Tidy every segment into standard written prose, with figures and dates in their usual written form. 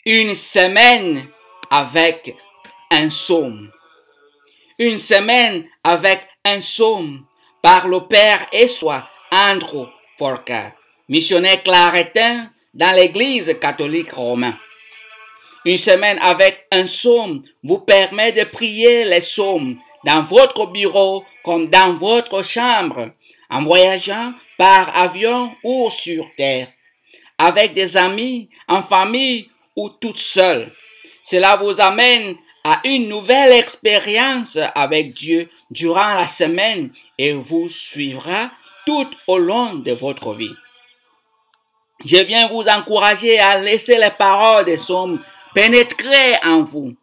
Une semaine avec un psaume. Une semaine avec un psaume par le père Essois Andrew Forca, missionnaire claretin dans l'église catholique romaine. Une semaine avec un psaume vous permet de prier les psaumes dans votre bureau comme dans votre chambre, en voyageant par avion ou sur terre, avec des amis, en famille ou toute seule. Cela vous amène à une nouvelle expérience avec Dieu durant la semaine et vous suivra tout au long de votre vie. Je viens vous encourager à laisser les paroles des psaumes pénétrer en vous.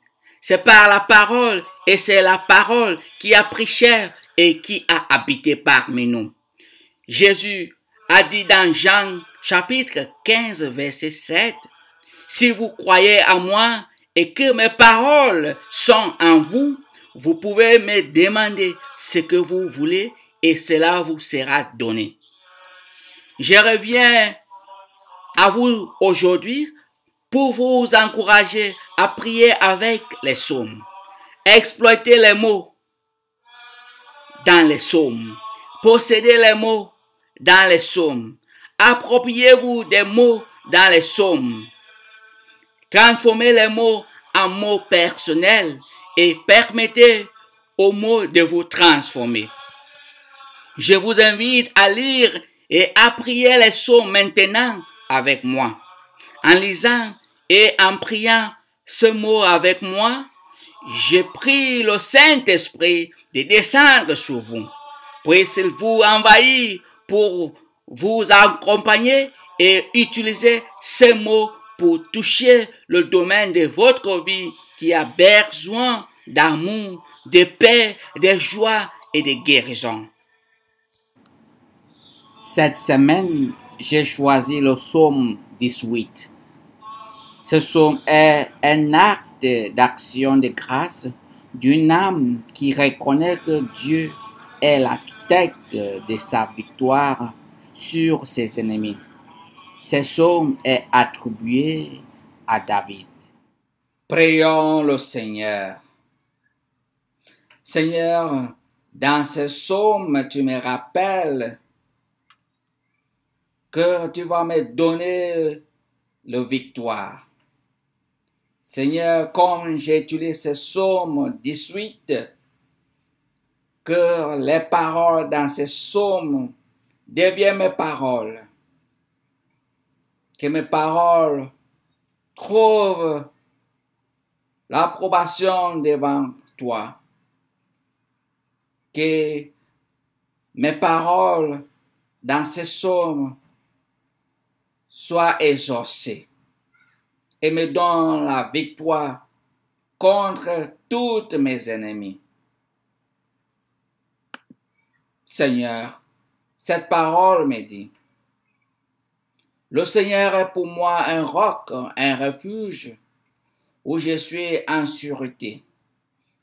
C'est par la parole et c'est la parole qui a pris chair et qui a habité parmi nous. Jésus a dit dans Jean chapitre 15 verset 7, « Si vous croyez en moi et que mes paroles sont en vous, vous pouvez me demander ce que vous voulez et cela vous sera donné. » Je reviens à vous aujourd'hui pour vous encourager à prier avec les psaumes. Exploitez les mots dans les psaumes. Possédez les mots dans les psaumes. Appropriez-vous des mots dans les psaumes. Transformez les mots en mots personnels et permettez aux mots de vous transformer. Je vous invite à lire et à prier les psaumes maintenant avec moi. En lisant et en priant ce mot avec moi, je prie le Saint-Esprit de descendre sur vous. Puisse-t-il vous envahir pour vous accompagner et utiliser ces mots pour toucher le domaine de votre vie qui a besoin d'amour, de paix, de joie et de guérison. Cette semaine, j'ai choisi le psaume 18. Ce psaume est un acte d'action de grâce d'une âme qui reconnaît que Dieu est l'architecte de sa victoire sur ses ennemis. Ce psaume est attribué à David. Prions le Seigneur. Seigneur, dans ce psaume, tu me rappelles que tu vas me donner la victoire. Seigneur, comme j'utilise ce psaume 18, que les paroles dans ce psaume deviennent mes paroles. Que mes paroles trouvent l'approbation devant toi. Que mes paroles dans ce psaume soient exaucées et me donnent la victoire contre tous mes ennemis. Seigneur, cette parole me dit, le Seigneur est pour moi un roc, un refuge où je suis en sûreté.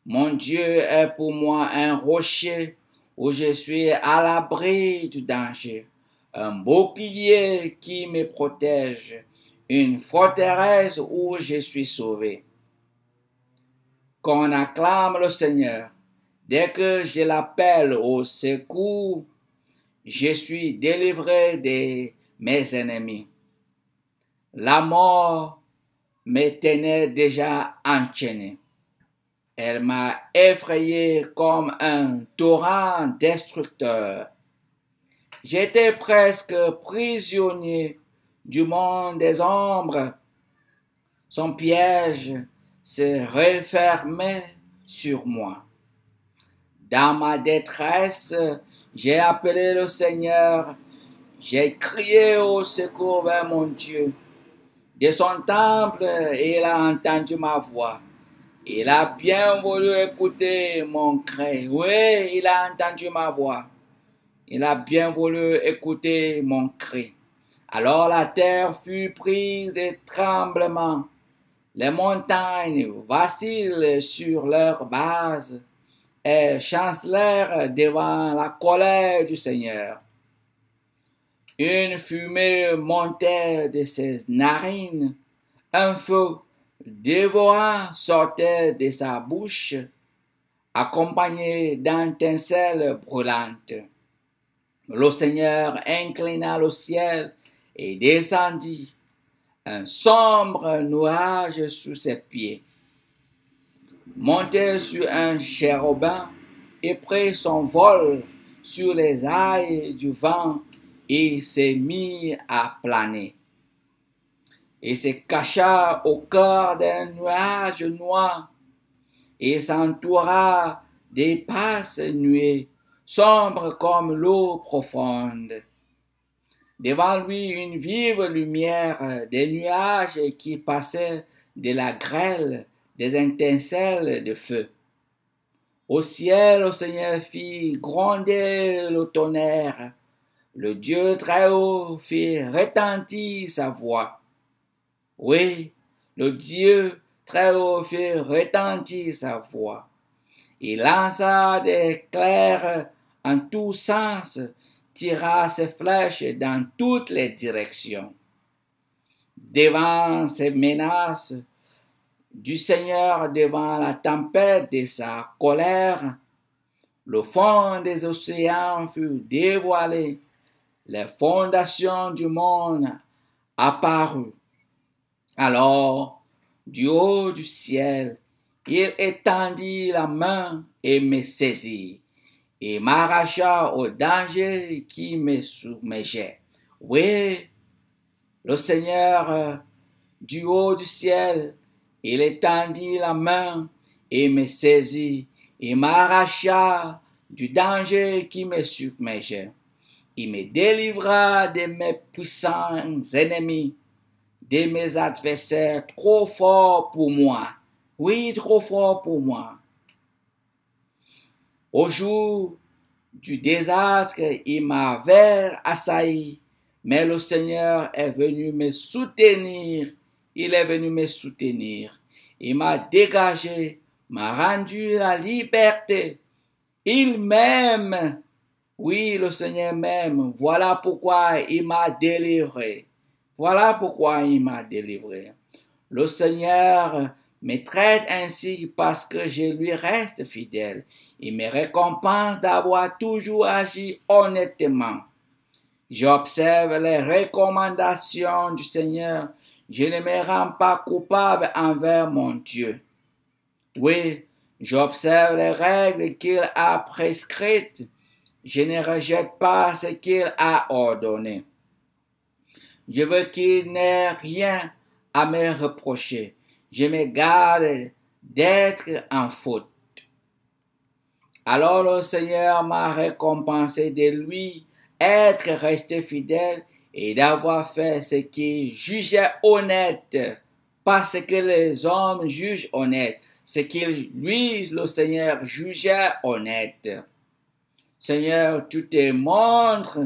Mon Dieu est pour moi un rocher où je suis à l'abri du danger, un bouclier qui me protège, une forteresse où je suis sauvé. Qu'on acclame le Seigneur. Dès que je l'appelle au secours, je suis délivré de mes ennemis. La mort me tenait déjà enchaîné. Elle m'a effrayé comme un torrent destructeur. J'étais presque prisonnier du monde des ombres. Son piège se refermait sur moi. Dans ma détresse, j'ai appelé le Seigneur. J'ai crié au secours vers mon Dieu. De son temple, il a entendu ma voix. Il a bien voulu écouter mon cri. Oui, il a entendu ma voix. Il a bien voulu écouter mon cri. Alors la terre fut prise de tremblements. Les montagnes vacillent sur leur base et chancelèrent devant la colère du Seigneur. Une fumée montait de ses narines, un feu dévorant sortait de sa bouche, accompagné d'étincelles brûlantes. Le Seigneur inclina le ciel et descendit, un sombre nuage sous ses pieds. Montait sur un chérubin et prit son vol sur les ailes du vent et s'est mis à planer. Et se cacha au cœur d'un nuage noir et s'entoura d'épaisses nuées, sombres comme l'eau profonde. Devant lui une vive lumière, des nuages qui passaient de la grêle, des étincelles de feu. Au ciel, le Seigneur fit gronder le tonnerre. Le Dieu très haut fit retentir sa voix. Oui, le Dieu très haut fit retentir sa voix. Il lança des éclairs en tous sens, tira ses flèches dans toutes les directions. Devant ces menaces du Seigneur, devant la tempête de sa colère, le fond des océans fut dévoilé, les fondations du monde apparurent. Alors, du haut du ciel, il étendit la main et me saisit, et m'arracha au danger qui me submergeait. Oui, le Seigneur, du haut du ciel, il étendit la main et me saisit, et m'arracha du danger qui me submergeait. Il me délivra de mes puissants ennemis, de mes adversaires trop forts pour moi. Oui, trop forts pour moi. Au jour du désastre, il m'avait assailli, mais le Seigneur est venu me soutenir. Il est venu me soutenir. Il m'a dégagé, m'a rendu la liberté. Il m'aime. Oui, le Seigneur m'aime. Voilà pourquoi il m'a délivré. Voilà pourquoi il m'a délivré. Le Seigneur me traite ainsi parce que je lui reste fidèle. Il me récompense d'avoir toujours agi honnêtement. J'observe les recommandations du Seigneur. Je ne me rends pas coupable envers mon Dieu. Oui, j'observe les règles qu'il a prescrites. Je ne rejette pas ce qu'il a ordonné. Je veux qu'il n'ait rien à me reprocher. Je me garde d'être en faute. Alors le Seigneur m'a récompensé de lui être resté fidèle et d'avoir fait ce qui jugeait honnête. Parce que les hommes jugent honnête. Ce qu'il, lui, le Seigneur, jugeait honnête. Seigneur, tu te montres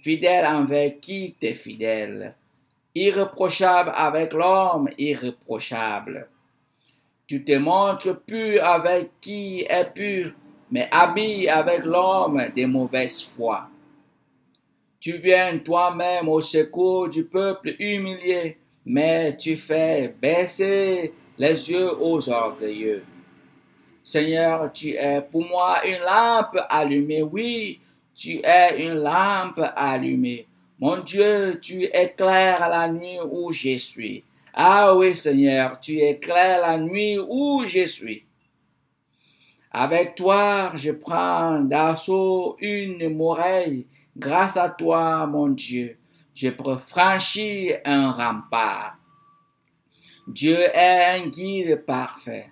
fidèle envers qui t'es fidèle, irréprochable avec l'homme irréprochable. Tu te montres pur avec qui est pur, mais habille avec l'homme de mauvaise foi. Tu viens toi-même au secours du peuple humilié, mais tu fais baisser les yeux aux orgueilleux. Seigneur, tu es pour moi une lampe allumée. Oui, tu es une lampe allumée. Mon Dieu, tu éclaires la nuit où je suis. Ah oui, Seigneur, tu éclaires la nuit où je suis. Avec toi, je prends d'assaut une muraille. Grâce à toi, mon Dieu, je peux franchir un rempart. Dieu est un guide parfait.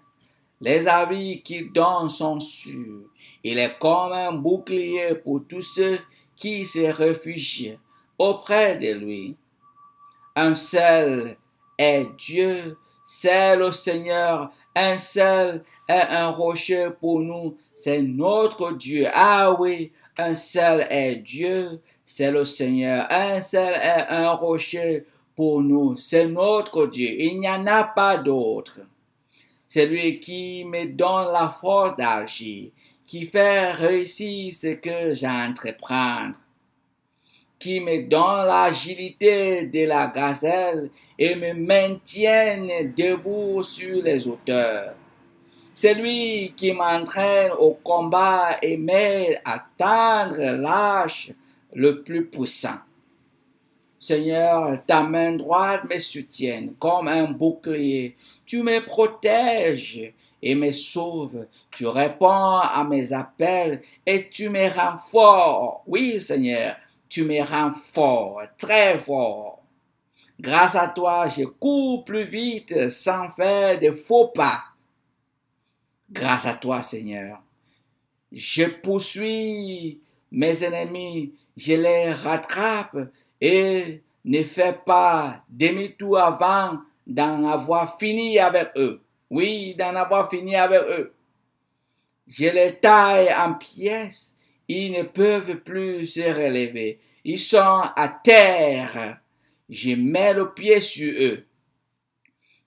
Les avis qu'il donne sont sûrs. Il est comme un bouclier pour tous ceux qui se réfugient auprès de lui. Un seul est Dieu, c'est le Seigneur. Un seul est un rocher pour nous, c'est notre Dieu. Ah oui, un seul est Dieu, c'est le Seigneur. Un seul est un rocher pour nous, c'est notre Dieu. Il n'y en a pas d'autre. C'est lui qui me donne la force d'agir, qui fait réussir ce que j'entreprends, qui me donne l'agilité de la gazelle et me maintienne debout sur les hauteurs. C'est lui qui m'entraîne au combat et m'aide à atteindre l'âge le plus puissant. Seigneur, ta main droite me soutient comme un bouclier. Tu me protèges et me sauves. Tu réponds à mes appels et tu me rends fort. Oui, Seigneur, tu me rends fort, très fort. Grâce à toi, je cours plus vite sans faire de faux pas. Grâce à toi, Seigneur, je poursuis mes ennemis, je les rattrape et ne fais pas demi-tour avant d'en avoir fini avec eux. Oui, d'en avoir fini avec eux. Je les taille en pièces, ils ne peuvent plus se relever. Ils sont à terre. Je mets le pied sur eux.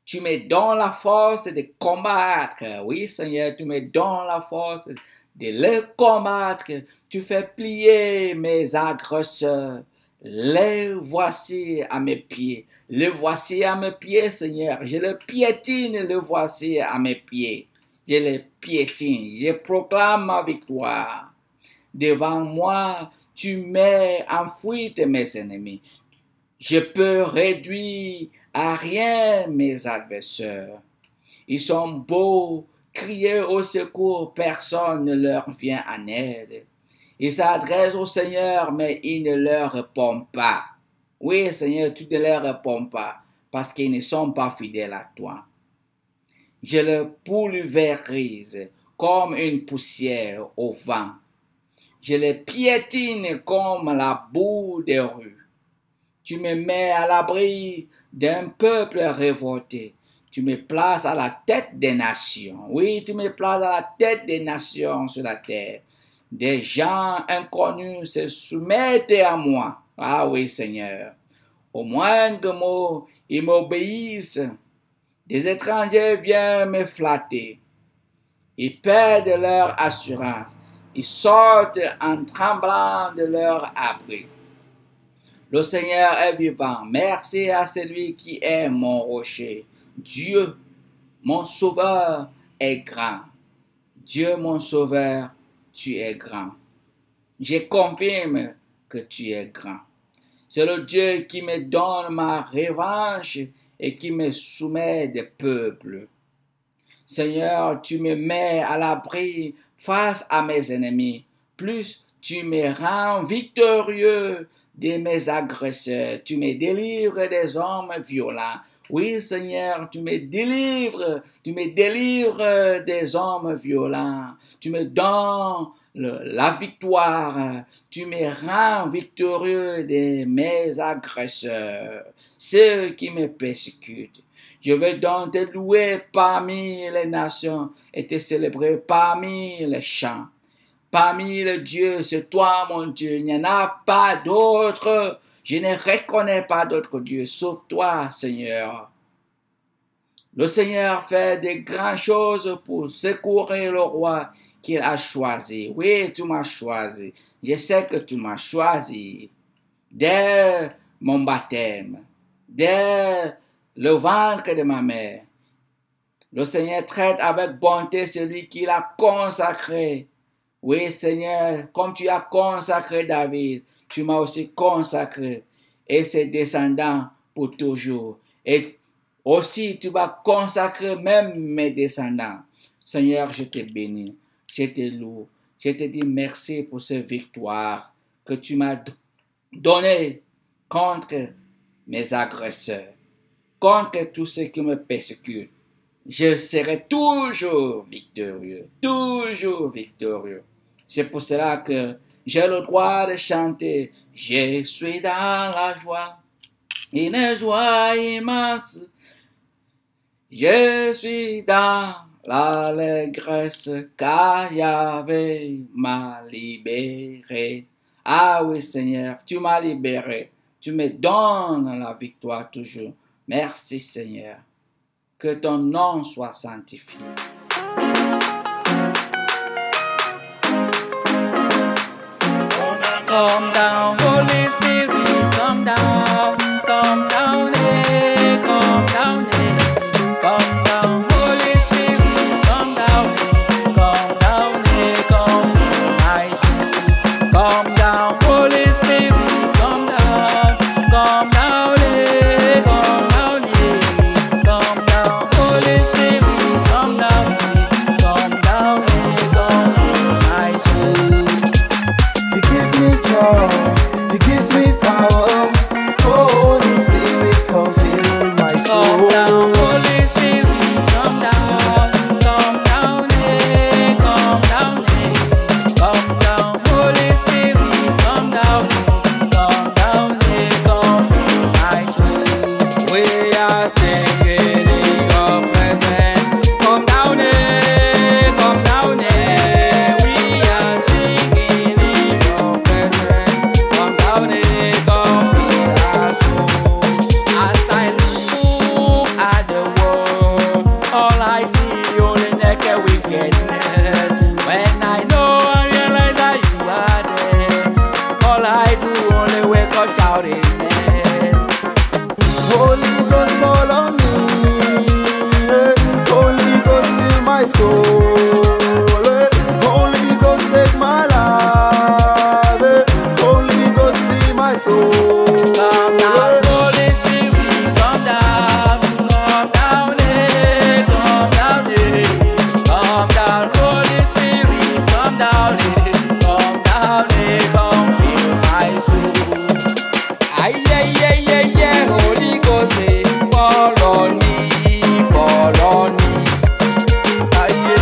Tu me donnes la force de combattre. Oui, Seigneur, tu me donnes la force de les combattre. Tu fais plier mes agresseurs. Les voici à mes pieds. Le voici à mes pieds, Seigneur. Je le piétine, le voici à mes pieds. Je le piétine. Je proclame ma victoire. Devant moi, tu mets en fuite mes ennemis. Je peux réduire à rien mes adversaires. Ils sont beaux, crier au secours, personne ne leur vient en aide. Ils s'adressent au Seigneur, mais il ne leur répond pas. Oui, Seigneur, tu ne leur réponds pas, parce qu'ils ne sont pas fidèles à toi. Je le pulvérise comme une poussière au vent. Je les piétine comme la boue des rues. Tu me mets à l'abri d'un peuple révolté. Tu me places à la tête des nations. Oui, tu me places à la tête des nations sur la terre. Des gens inconnus se soumettent à moi. Ah oui, Seigneur. Au moindre mot, ils m'obéissent. Des étrangers viennent me flatter. Ils perdent leur assurance. Ils sortent en tremblant de leur abri. Le Seigneur est vivant. Merci à celui qui est mon rocher. Dieu, mon sauveur, est grand. Dieu, mon sauveur, tu es grand. Je confirme que tu es grand. C'est le Dieu qui me donne ma revanche et qui me soumet des peuples. Seigneur, tu me mets à l'abri face à mes ennemis. Plus tu me rends victorieux de mes agresseurs. Tu me délivres des hommes violents. Oui, Seigneur, tu me délivres des hommes violents. Tu me donnes la victoire. Tu me rends victorieux de mes agresseurs, ceux qui me persécutent. Je vais donc te louer parmi les nations et te célébrer parmi les champs. Parmi les dieux, c'est toi, mon Dieu. Il n'y en a pas d'autre. Je ne reconnais pas d'autre Dieu sauf toi, Seigneur. Le Seigneur fait de grandes choses pour secourir le roi qu'il a choisi. Oui, tu m'as choisi. Je sais que tu m'as choisi. Dès mon baptême, dès le ventre de ma mère, le Seigneur traite avec bonté celui qu'il a consacré. Oui, Seigneur, comme tu as consacré David, tu m'as aussi consacré et ses descendants pour toujours. Et aussi, tu vas consacrer même mes descendants. Seigneur, je te bénis, je te loue, je te dis merci pour cette victoire que tu m'as donnée contre mes agresseurs, contre tous ceux qui me persécutent. Je serai toujours victorieux, toujours victorieux. C'est pour cela que j'ai le droit de chanter. Je suis dans la joie, une joie immense. Je suis dans l'allégresse car Yahvé m'a libéré. Ah oui, Seigneur, tu m'as libéré. Tu me donnes la victoire toujours. Merci, Seigneur. Que ton nom soit sanctifié. Come down, Holy Spirit. come down, eh, come down, eh, come down, Holy Spirit, come down, eh, come fill my soul. Come down, Holy Spirit, come down, eh, come down, Holy Spirit, come down, eh, come fill my soul. You give me joy, you give me power. Holy Spirit, come fill my soul. Come down, Holy Spirit, come down, eh, come down, Holy Spirit, come down, eh, come fill my soul. We are singing in your presence. Come down, eh, we are singing in your presence. Come down, eh, come fill our souls. As I look at the world, all I see only naked wickedness. When I know and realize that you are there, all I do only wake up shouting. Holy Ghost, fall on me. Holy Ghost, fill my soul. Holy Ghost, take my life. Holy Ghost, fill my soul. Come down, Holy Spirit, come down, eh, come down, eh, come down, Holy Spirit, come down, eh, come fill my soul. Aye, Holy Ghost, eh, fall on me, fall on me. Aye,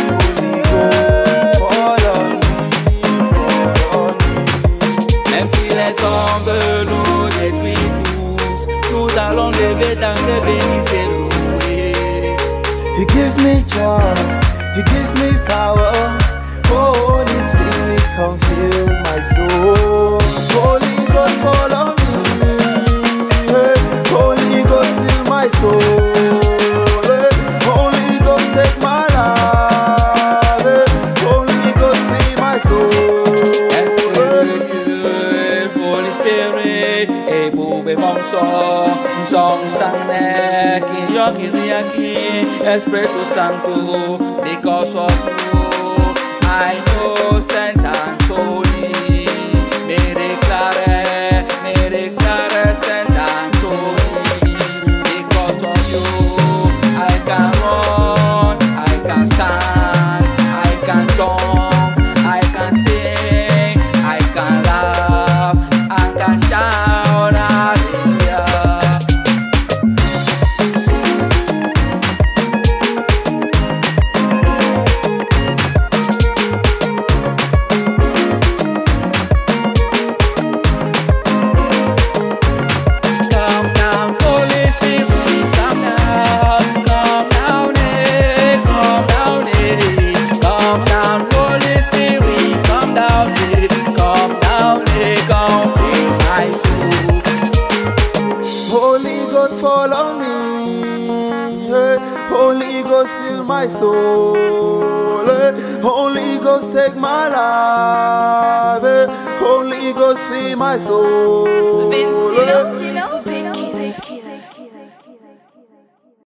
Holy Ghost, fall on me. Même si les hommes nous détruisent tous, nous allons lever dans les bénis et louer. You give me joy, you give me power. Holy Spirit, come fill my soul. Holy Ghost, fall on me. Holy Ghost, fill my soul. Holy Ghost, take my life. Holy Ghost, fill my soul. Esprit de Dieu, Holy Spirit, et boube mon son sang qui Espiritu Santo, because of you, I know Saint Anthony, me declare Saint Anthony, because of you, I can run, I can stand, I can jump, I can sing, I can laugh, I can shout, hallelujah. Come down, Holy Spirit, come down, eh, come down, Holy Spirit, come down, come fill my soul. Holy Ghost, fall on me. Holy Ghost, fill my soul. Holy Ghost, take my life. Holy Ghost, fill my soul.